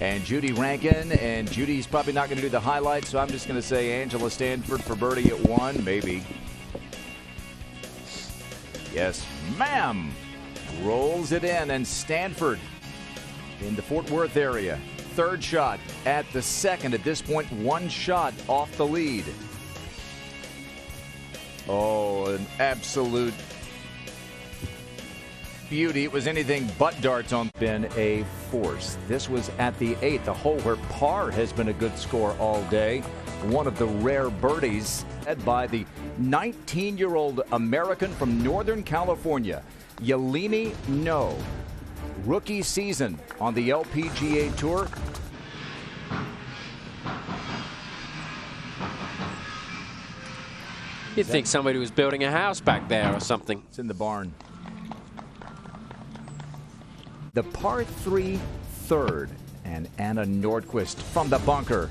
and Judy Rankin. And Judy's probably not going to do the highlights, so I'm just going to say Angela Stanford for birdie at 1, maybe. Yes, ma'am. Rolls it in, and Stanford in the Fort Worth area. Third shot at the second. At this point, 1 shot off the lead. Oh, an absolute beauty. It was anything but darts on. Been a force. This was at the 8th, a hole where par has been a good score all day. One of the rare birdies led by the 19-year-old American from Northern California, Yelini No. Rookie season on the LPGA Tour. You'd think somebody was building a house back there or something. It's in the barn. The par 3 third, and Anna Nordquist from the bunker.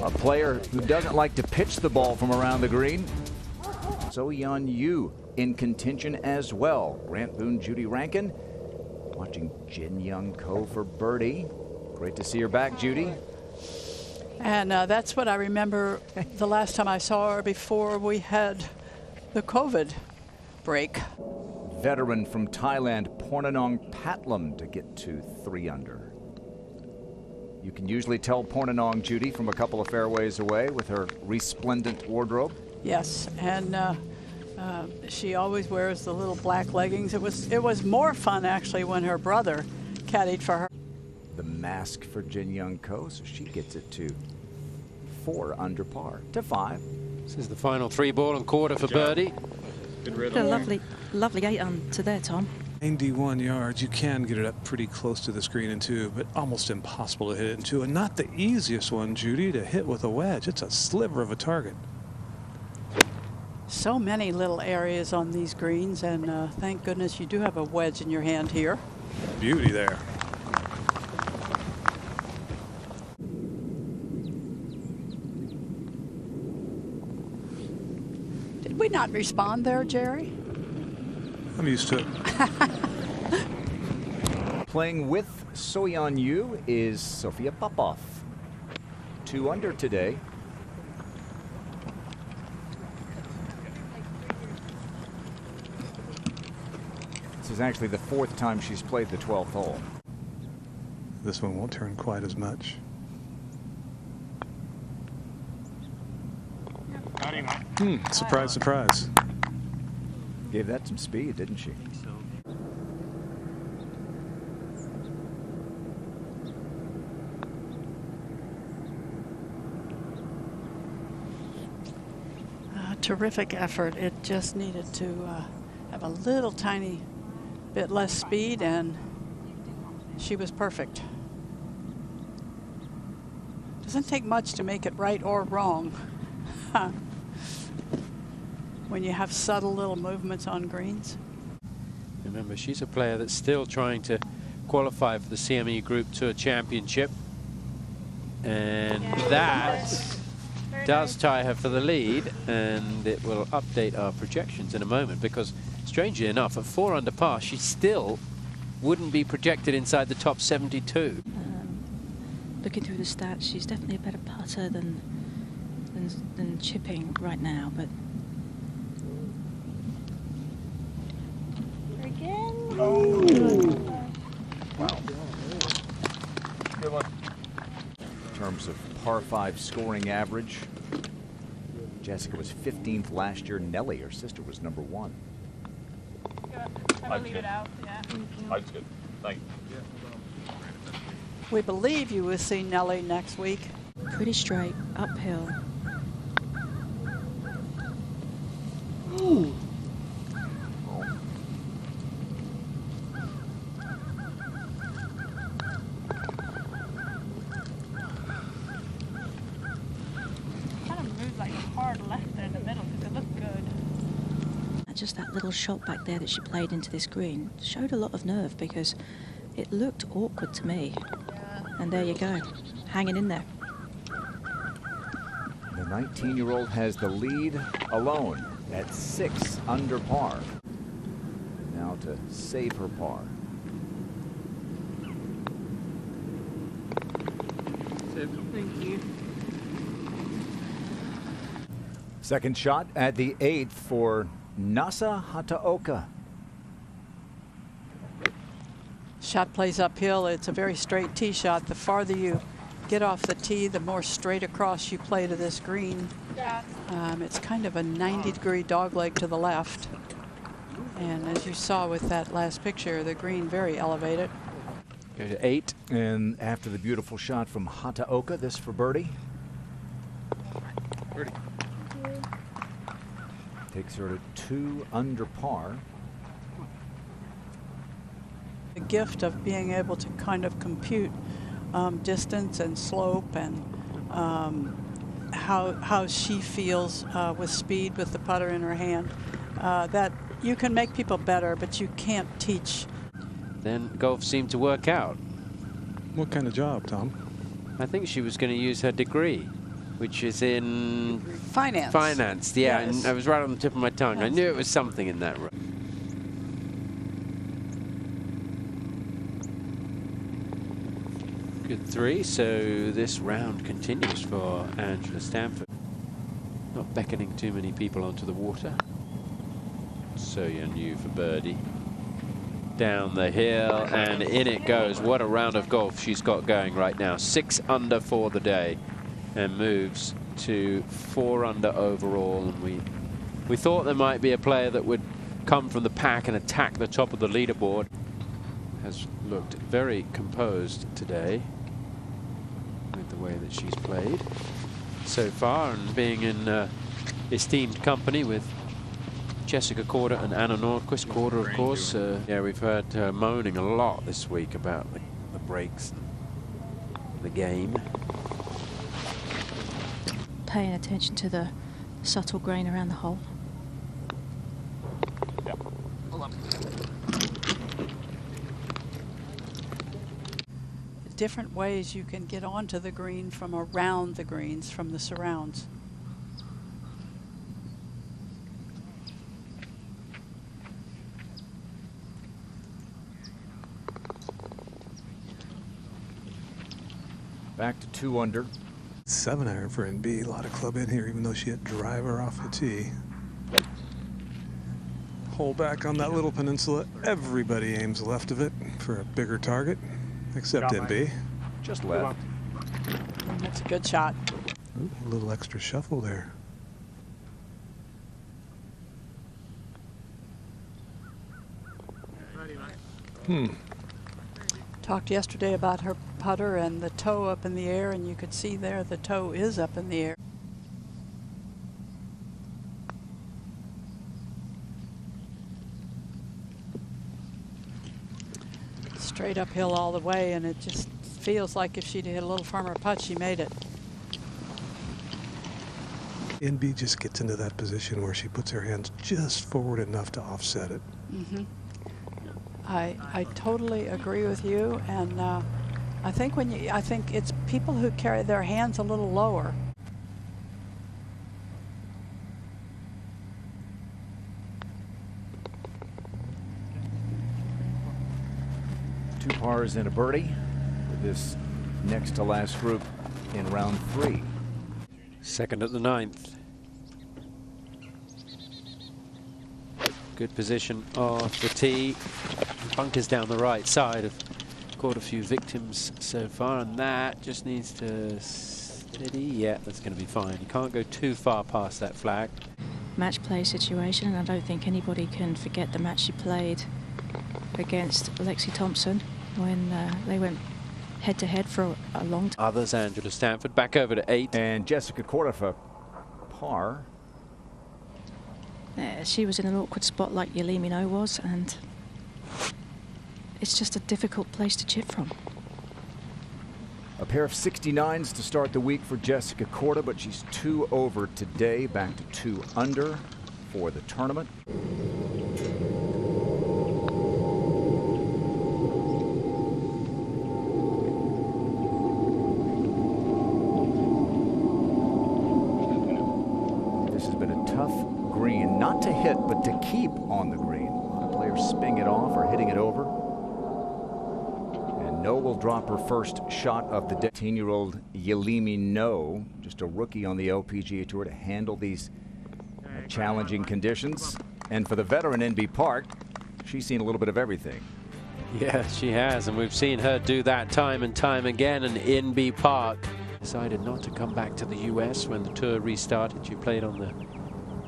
A player who doesn't like to pitch the ball from around the green. So-Yeon Yu in contention as well. Grant Boone, Judy Rankin. Watching Jin Young Ko for birdie. Great to see her back, Judy. And that's what I remember the last time I saw her before we had the COVID break. Veteran from Thailand, Pornanong Patlam, to get to 3 under. You can usually tell Pornanong, Judy, from a couple of fairways away with her resplendent wardrobe. Yes, and she always wears the little black leggings. It was more fun actually when her brother caddied for her. The mask for Jin Young Ko, so she gets it to 4 under par to 5. This is the final 3 ball and quarter for birdie. Good a lovely 8 to there, Tom. 91 yards. You can get it up pretty close to the screen in 2, but almost impossible to hit it in 2, and not the easiest one, Judy, to hit with a wedge. It's a sliver of a target. So many little areas on these greens, and thank goodness you do have a wedge in your hand here. Beauty there. Did we not respond there, Jerry? I'm used to it. Playing with So-Yeon Yu is Sophia Popov. 2 under today. This is actually the 4th time she's played the 12th hole. This one won't turn quite as much. Surprise, surprise. Gave that some speed, didn't she? Terrific effort. It just needed to have a little tiny bit less speed, and she was perfect. Doesn't take much to make it right or wrong. When you have subtle little movements on greens. Remember, she's a player that's still trying to qualify for the CME Group Tour Championship. And that does tie her for the lead, and it will update our projections in a moment, because strangely enough, at 4 under par, she still wouldn't be projected inside the top 72. Looking through the stats, she's definitely a better putter than chipping right now, but Oh. Wow. Good one. In terms of par 5 scoring average, Jessica was 15th last year. Nellie, her sister, was number 1. I will leave it out. Yeah. That's good. Thank you. We believe you will see Nellie next week. pretty straight, uphill. Ooh. Just that little shot back there that she played into this green showed a lot of nerve, because it looked awkward to me. Yeah. And there you go, hanging in there. The 19-year-old has the lead alone at 6 under par. Now to save her par. Thank you. Second shot at the 8th for Nasa Hataoka. Shot plays uphill. It's a very straight tee shot. The farther you get off the tee, the more straight across you play to this green. It's kind of a 90-degree dogleg to the left. And as you saw with that last picture, the green very elevated. Go to 8. And after the beautiful shot from Hataoka, this for birdie. Birdie. Takes her to 2 under par. The gift of being able to kind of compute distance and slope and how she feels with speed with the putter in her hand. That you can make people better, but you can't teach. Then golf seemed to work out. What kind of job, Tom? I think she was going to use her degree, which is in Finance. finance. Yeah, Yes. and I was right on the tip of my tongue. I knew it was something in that. Good 3, so this round continues for Angela Stamford. Not beckoning too many people onto the water. So Yu for birdie. Down the hill and in it goes. What a round of golf she's got going right now. 6 under for the day and moves to 4 under overall. And we thought there might be a player that would come from the pack and attack the top of the leaderboard. Has looked very composed today with the way that she's played so far, and being in esteemed company with Jessica Korda and Anna Nordquist. Korda, of course. Yeah, we've heard her moaning a lot this week about the breaks and the game. Paying attention to the subtle grain around the hole. Different ways you can get onto the green from around the greens, from the surrounds. Back to 2 under. 7 iron for NB. A lot of club in here, even though she hit driver off the tee. Hole back on that little peninsula. Everybody aims left of it for a bigger target, except NB. Just left. That's a good shot. Ooh, a little extra shuffle there. Talked yesterday about her putter and the toe up in the air, and you could see there the toe is up in the air. Straight uphill all the way, and it just feels like if she'd hit a little firmer putt, she made it. NB just gets into that position where she puts her hands just forward enough to offset it. Mm-hmm. I totally agree with you, and I think it's people who carry their hands a little lower. Two pars and a birdie with this next to last group in round 3. Second at the 9th. Good position off the tee. Bunkers down the right side. Have caught a few victims so far, and that just needs to steady. Yeah, that's going to be fine. You can't go too far past that flag. Match play situation, and I don't think anybody can forget the match she played against Lexi Thompson when they went head-to-head for a long time. Others, Angela Stamford, back over to 8. And Jessica Korda for par. She was in an awkward spot like Yelimino was, and it's just a difficult place to chip from. A pair of 69s to start the week for Jessica Korda, but she's 2 over today, back to 2 under for the tournament. This has been a tough green, not to hit, but to keep on the green. The players spinning it off or hitting it over. And No will drop her first shot of the day. 18-year-old Yelimi No, just a rookie on the LPGA Tour to handle these challenging conditions. And for the veteran NB Park, she's seen a little bit of everything. Yeah, she has, and we've seen her do that time and time again. And NB Park decided not to come back to the US when the tour restarted. She played on the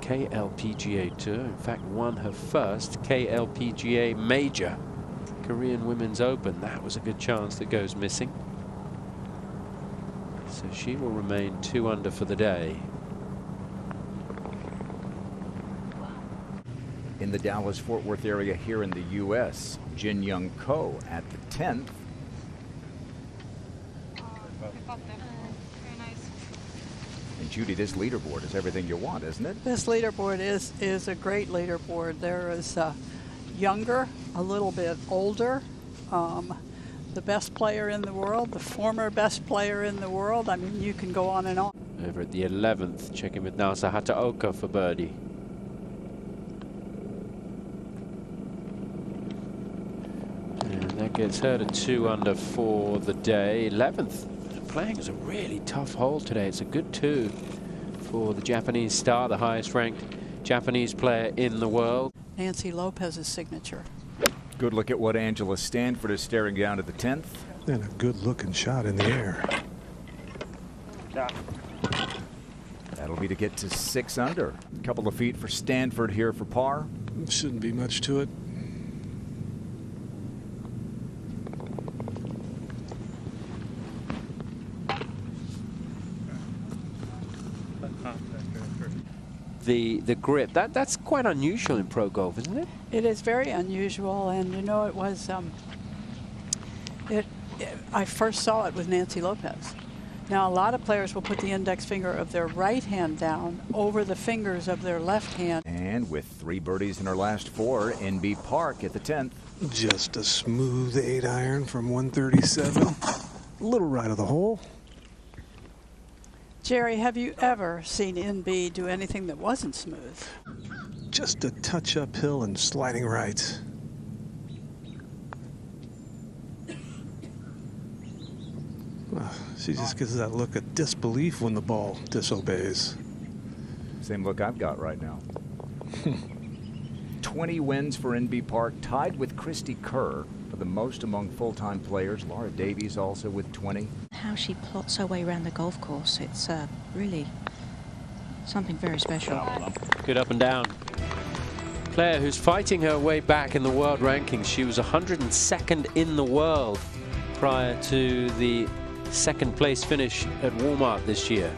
KLPGA Tour. In fact, won her first KLPGA major, Korean Women's Open. That was a good chance that goes missing. So she will remain 2 under for the day. In the Dallas-Fort Worth area here in the U.S., Jin Young Ko at the 10th. And Judy, this leaderboard is everything you want, isn't it? This leaderboard is a great leaderboard. There is younger, a little bit older, the best player in the world, the former best player in the world. I mean, you can go on and on. Over at the 11th, checking with Nasa Hataoka for birdie. And that gets her to 2 under for the day. 11th, playing is a really tough hole today. It's a good 2 for the Japanese star, the highest ranked Japanese player in the world. Nancy Lopez's signature. Good look at what Angela Stanford is staring down at the 10th. And a good looking shot in the air. That'll be to get to 6 under. A couple of feet for Stanford here for par. Shouldn't be much to it. The grip, that's quite unusual in pro golf, isn't it? It is very unusual, and you know, it was I first saw it with Nancy Lopez. Now a lot of players will put the index finger of their right hand down over the fingers of their left hand. And with 3 birdies in her last 4, NB Park at the 10th. Just a smooth 8-iron from 137. A little right of the hole. Jerry, have you ever seen NB do anything that wasn't smooth? Just a touch uphill and sliding right. She just gives that look of disbelief when the ball disobeys. Same look I've got right now. 20 wins for NB Park, tied with Christy Kerr for the most among full-time players. Laura Davies also with 20. How she plots her way around the golf course, it's really something very special. Good up and down. Player who's fighting her way back in the world rankings. She was 102nd in the world prior to the 2nd place finish at Walmart this year.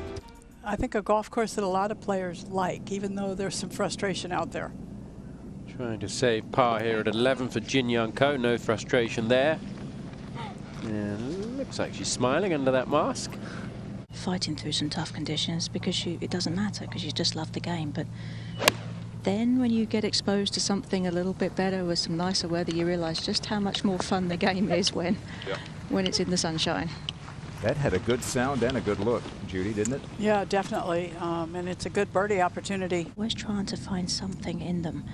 I think a golf course that a lot of players like, even though there's some frustration out there. Trying to save par here at 11 for Jin Young Ko. No frustration there. And looks like she's smiling under that mask. Fighting through some tough conditions because it doesn't matter, because you just love the game. But then when you get exposed to something a little bit better with some nicer weather, you realize just how much more fun the game is when it's in the sunshine. That had a good sound and a good look, Judy, didn't it? Yeah, definitely. And it's a good birdie opportunity. Always trying to find something in them.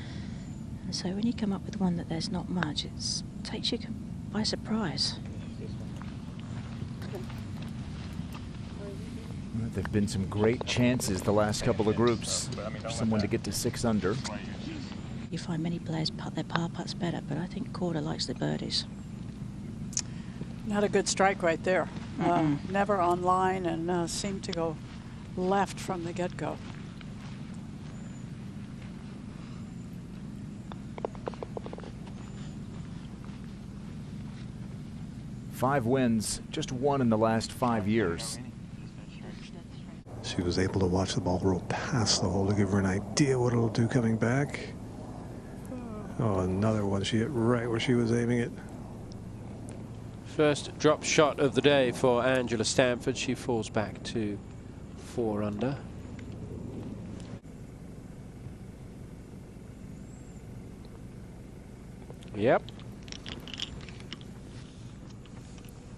And so when you come up with one that there's not much, it takes you by surprise. There have been some great chances the last couple of groups for someone to get to 6 under. You find many players putt their par putts better, but I think Korda likes the birdies. Not a good strike right there. Never on line and seemed to go left from the get-go. Five wins, just 1 in the last 5 years. She was able to watch the ball roll past the hole to give her an idea what it'll do coming back. Oh, another one. She hit right where she was aiming it. First drop shot of the day for Angela Stanford. She falls back to 4 under. Yep.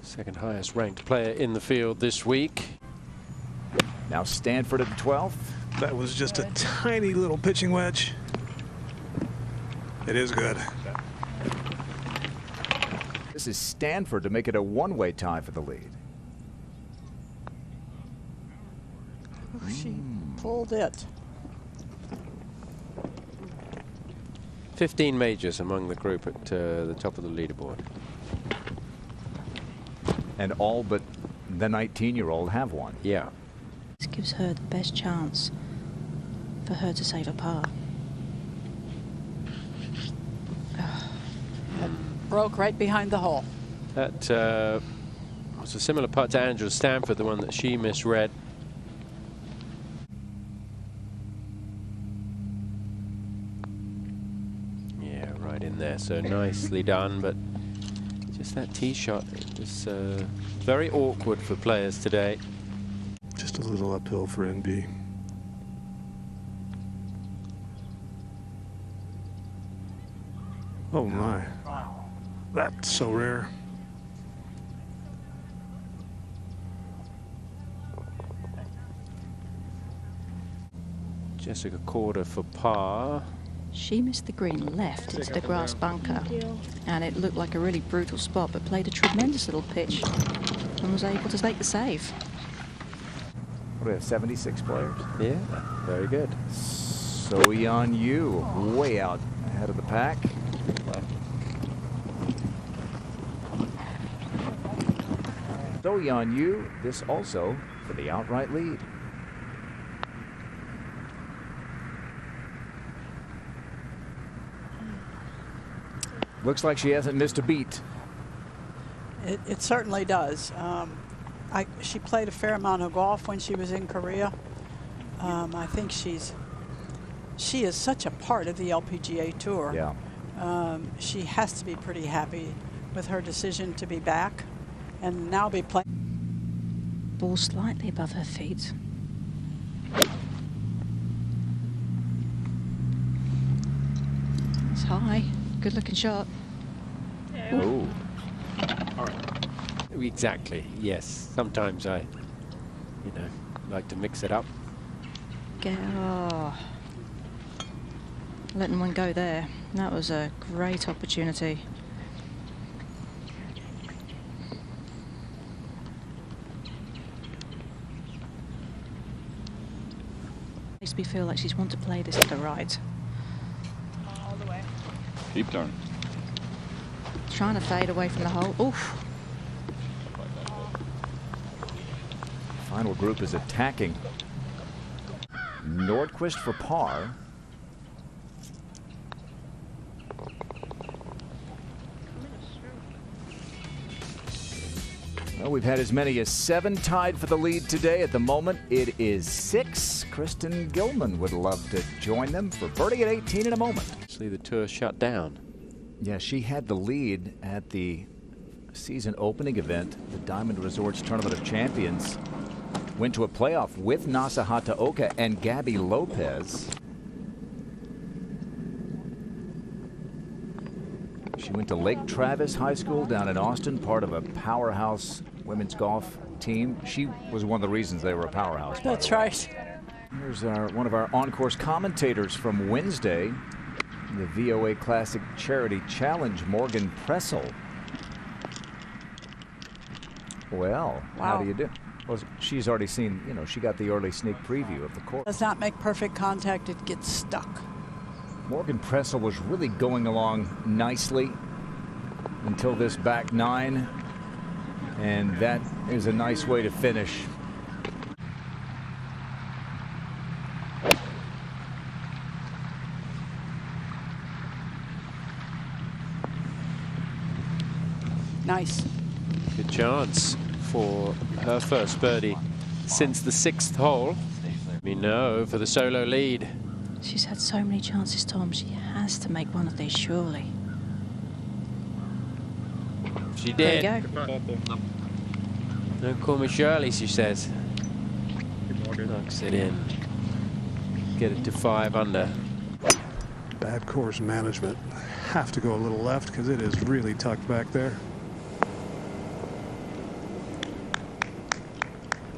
Second highest ranked player in the field this week. Now Stanford at the 12th. That was just a tiny little pitching wedge. It is good. This is Stamford to make it a one-way tie for the lead. She pulled it. 15 majors among the group at the top of the leaderboard. And all but the 19-year-old have one. Yeah. This gives her the best chance for her to save a par. Broke right behind the hole. That was a similar putt to Angela Stamford, the one that she misread. Yeah, right in there. So nicely done, but just that tee shot, it was very awkward for players today. Just a little uphill for NB. Oh my. That's so rare. Jessica Corder for par. She missed the green left into the grass bunker, and it looked like a really brutal spot, but played a tremendous little pitch and was able to make the save. What do we have, 76 players? Yeah, very good. So Yan Yu way out ahead of the pack. So Yan Yu, this also for the outright lead. Looks like she hasn't missed a beat. It certainly does. She played a fair amount of golf when she was in Korea. I think she is such a part of the LPGA Tour. Yeah. She has to be pretty happy with her decision to be back and now be playing. Ball slightly above her feet. It's high. Good looking shot. Ooh. Exactly, yes. Sometimes I, like to mix it up. Oh. Letting one go there. That was a great opportunity. Makes me feel like she's want to play this to the right. All the way. Keep turning. Trying to fade away from the hole. Oof. Final group is attacking. Nordquist for par. Well, we've had as many as 7 tied for the lead today. At the moment, it is 6. Kristen Gilman would love to join them for birdie at 18 in a moment. Actually, the tour shut down. Yeah, she had the lead at the season opening event, the Diamond Resorts Tournament of Champions. Went to a playoff with Nasa Hataoka and Gabby Lopez. She went to Lake Travis High School down in Austin, part of a powerhouse women's golf team. She was one of the reasons they were a powerhouse. That's right. Here's one of our on-course commentators from Wednesday, the VOA Classic Charity Challenge, Morgan Pressel. Well, Wow. How do you do? Well, she's already seen, she got the early sneak preview of the course. Does not make perfect contact, it gets stuck. Morgan Pressel was really going along nicely until this back 9, and that is a nice way to finish. Nice. Good chance for her first birdie since the 6th hole. We know for the solo lead. She's had so many chances, Tom. She has to make one of these, surely. She did. There you go. No, call me Shirley, she says. Knocks it in. Get it to 5 under. Bad course management. Have to go a little left because it is really tucked back there.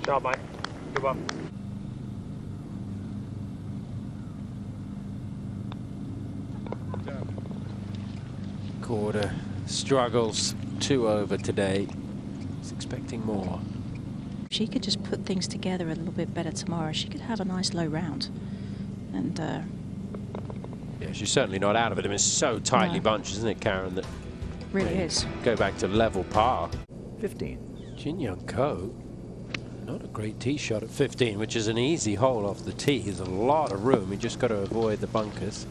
Shot, Mike. Good one. Corder struggles 2 over today. He's expecting more. If she could just put things together a little bit better tomorrow, she could have a nice low round. And yeah, she's certainly not out of it. I mean, it's so tightly No. bunched, isn't it, Karen? That really is. go back to level par. 15. Jin Young Ko, not a great tee shot at 15, which is an easy hole off the tee. There's a lot of room. You just got to avoid the bunkers.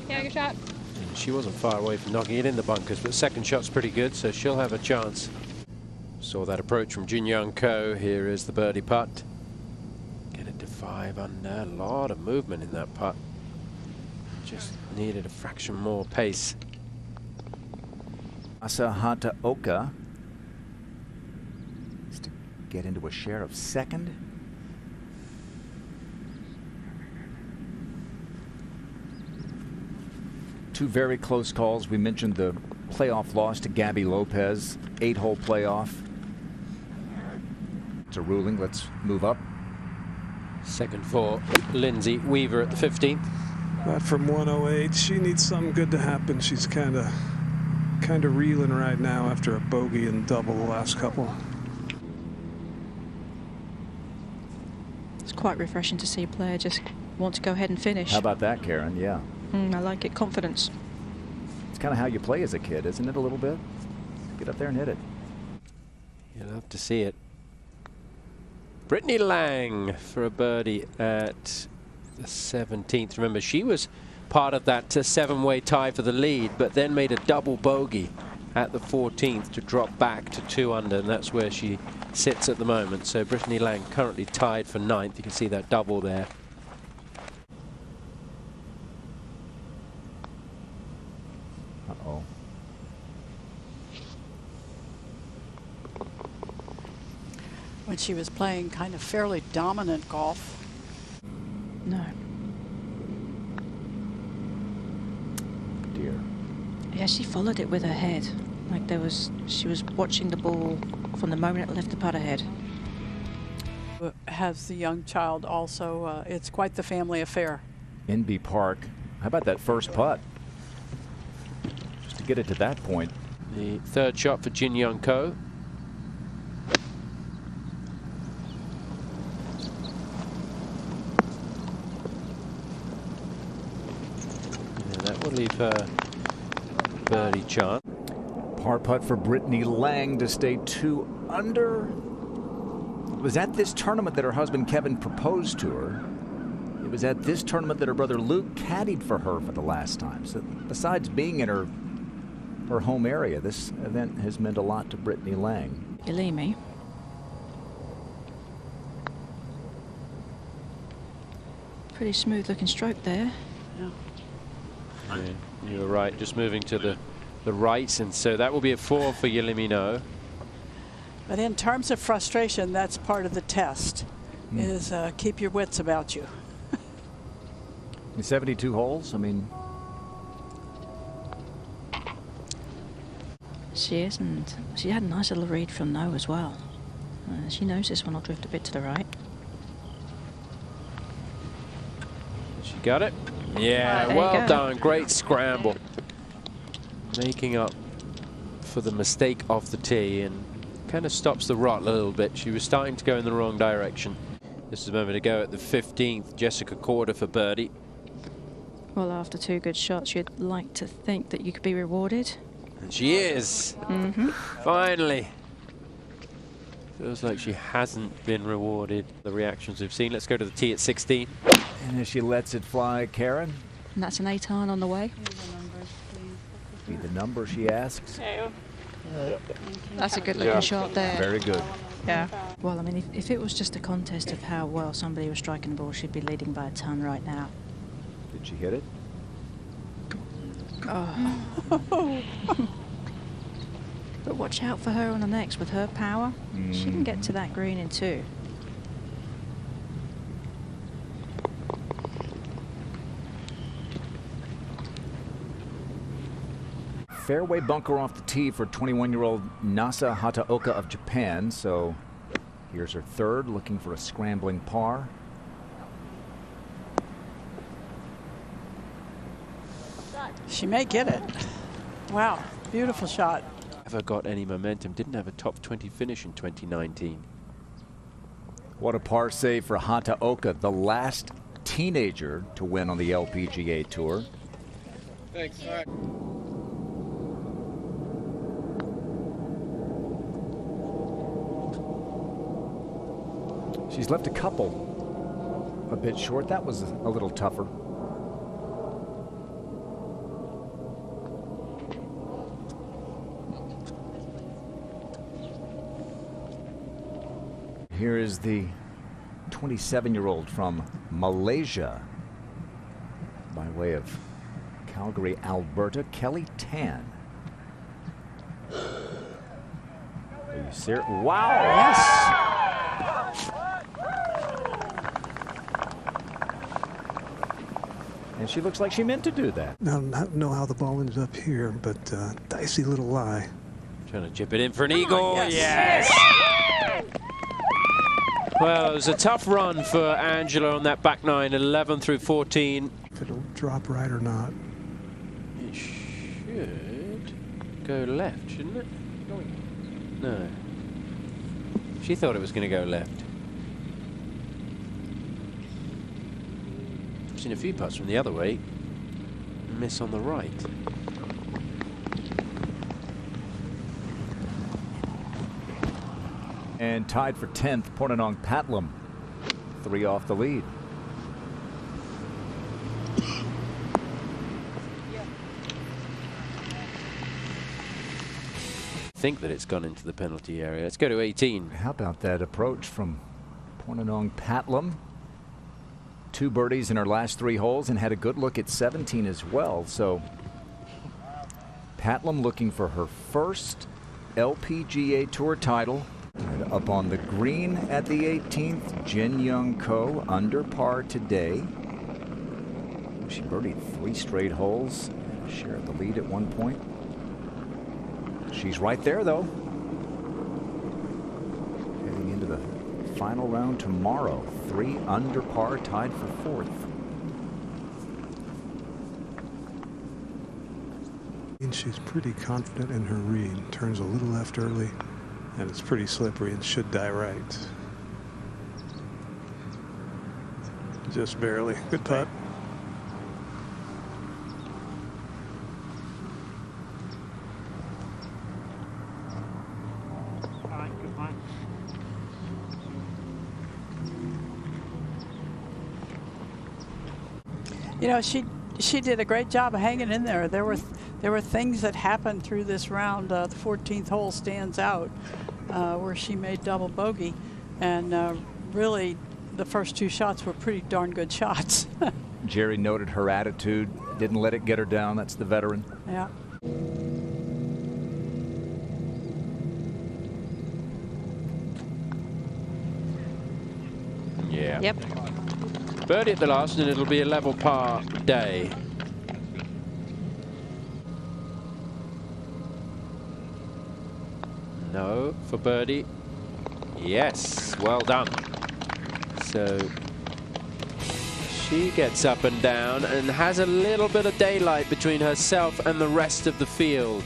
Yeah, good shot. And she wasn't far away from knocking it in the bunkers, but second shot's pretty good, so she'll have a chance. Saw that approach from Jin Young Ko. Here is the birdie putt. Get it to 5 under. A lot of movement in that putt. Just needed a fraction more pace. Hataoka is to get into a share of second. Two very close calls. We mentioned the playoff loss to Gabby Lopez, 8-hole playoff. It's a ruling. Let's move up. Second for Lindsay Weaver at the 15th. But from 108, she needs something good to happen. She's kind of reeling right now after a bogey and double the last couple. It's quite refreshing to see a player just want to go ahead and finish. How about that, Karen? Yeah. I like it. Confidence. It's kind of how you play as a kid, isn't it, a little bit? Get up there and hit it. You'll have to see it. Brittany Lang for a birdie at the 17th. Remember, she was part of that 7-way tie for the lead, but then made a double bogey at the 14th to drop back to 2 under, and that's where she sits at the moment. So Brittany Lang currently tied for 9th. You can see that double there. Uh-oh. When she was playing kind of fairly dominant golf. No. Dear. Yeah, she followed it with her head. Like she was watching the ball from the moment it left the putter head. Has the young child also, it's quite the family affair. Inby Park. How about that first putt? Just to get it to that point. The third shot for Jin Young Ko. Yeah, that will leave her birdie chance. Par putt for Brittany Lang to stay 2 under. It was at this tournament that her husband Kevin proposed to her. It was at this tournament that her brother Luke caddied for her for the last time. So besides being in her home area, this event has meant a lot to Brittany Lang. Yalimi. Pretty smooth looking stroke there. Yeah. Yeah, you were right, just moving to the right, and so that will be a 4 for Yelimino. But in terms of frustration, that's part of the test, is keep your wits about you. 72 holes, I mean. She is, and she had a nice little read from No as well. She knows this one will drift a bit to the right. She got it. Yeah, There well you go. done. Great scramble. Making up for the mistake off the tee and kind of stops the rot a little bit. She was starting to go in the wrong direction. This is a moment to go at the 15th. Jessica Corder for birdie. Well, after 2 good shots, you'd like to think that you could be rewarded. And she is. Finally. Feels like she hasn't been rewarded. The reactions we've seen. Let's go to the tee at 16. And as she lets it fly, Karen, And that's an 8-iron on the way. be the number she asks. That's a good looking shot there. Very good. Yeah. Well, I mean, if it was just a contest of how well somebody was striking the ball, she'd be leading by a ton right now. Did she hit it? Oh. But watch out for her on the next. With her power, she can get to that green in 2. Fairway bunker off the tee for 21-year-old Nasa Hataoka of Japan. So here's her third, looking for a scrambling par. She may get it. Wow, beautiful shot. Never got any momentum. Didn't have a top 20 finish in 2019. What a par save for Hataoka, the last teenager to win on the LPGA Tour. Thanks. All right. She's left a couple a bit short. That was a little tougher. Here is the 27-year-old from Malaysia by way of Calgary, Alberta, Kelly Tan. Are you serious? Wow! Yes! And she looks like she meant to do that. Now, not know how the ball ended up here, but dicey little lie. Trying to chip it in for an eagle. Yes! Well, it was a tough run for Angela on that back nine, 11 through 14. If it'll drop right or not. It should go left, shouldn't it? No. She thought it was going to go left. I've seen a few putts from the other way. Miss on the right. And tied for 10th, Portanong Patlam. 3 off the lead. Think that it's gone into the penalty area. Let's go to 18. How about that approach from Portanong Patlam? 2 birdies in her last 3 holes and had a good look at 17 as well. So Patlam looking for her first LPGA Tour title. And up on the green at the 18th, Jin Young Ko under par today. She birdied 3 straight holes, shared the lead at one point. She's right there, though. Heading into the final round tomorrow. 3 under par, tied for 4th. And she's pretty confident in her read. Turns a little left early, and it's pretty slippery and should die right. Just barely. Good putt. You know, she did a great job of hanging in there. There were things that happened through this round. The 14th hole stands out, where she made double bogey, and really the first 2 shots were pretty darn good shots. Jerry noted her attitude, didn't let it get her down. That's the veteran. Yeah. Yeah. Yep. Birdie at the last, and it'll be a level par day. No for birdie. Yes, well done. So she gets up and down and has a little bit of daylight between herself and the rest of the field.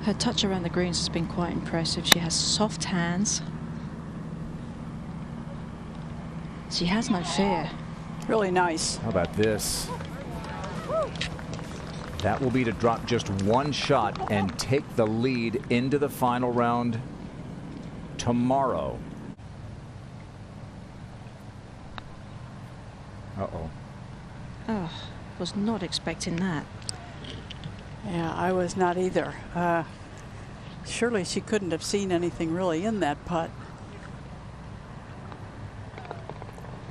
Her touch around the greens has been quite impressive. She has soft hands. She has no fear. Really nice. How about this? That will be to drop just 1 shot and take the lead into the final round tomorrow. Uh-oh. Oh, was not expecting that. Yeah, I was not either. Surely she couldn't have seen anything really in that putt.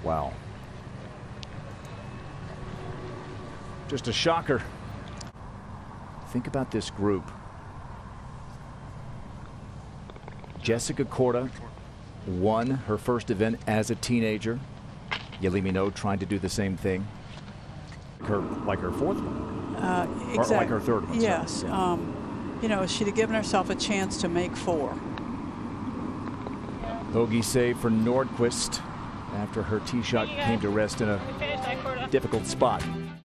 Wow. Just a shocker. Think about this group. Jessica Korda won her first event as a teenager. Yali Minot trying to do the same thing. Like her 4th one. Exactly. Or like her 3rd one. Yes. Yeah. You know, she'd have given herself a chance to make 4. Bogey save for Nordquist after her tee shot came to rest in a difficult spot.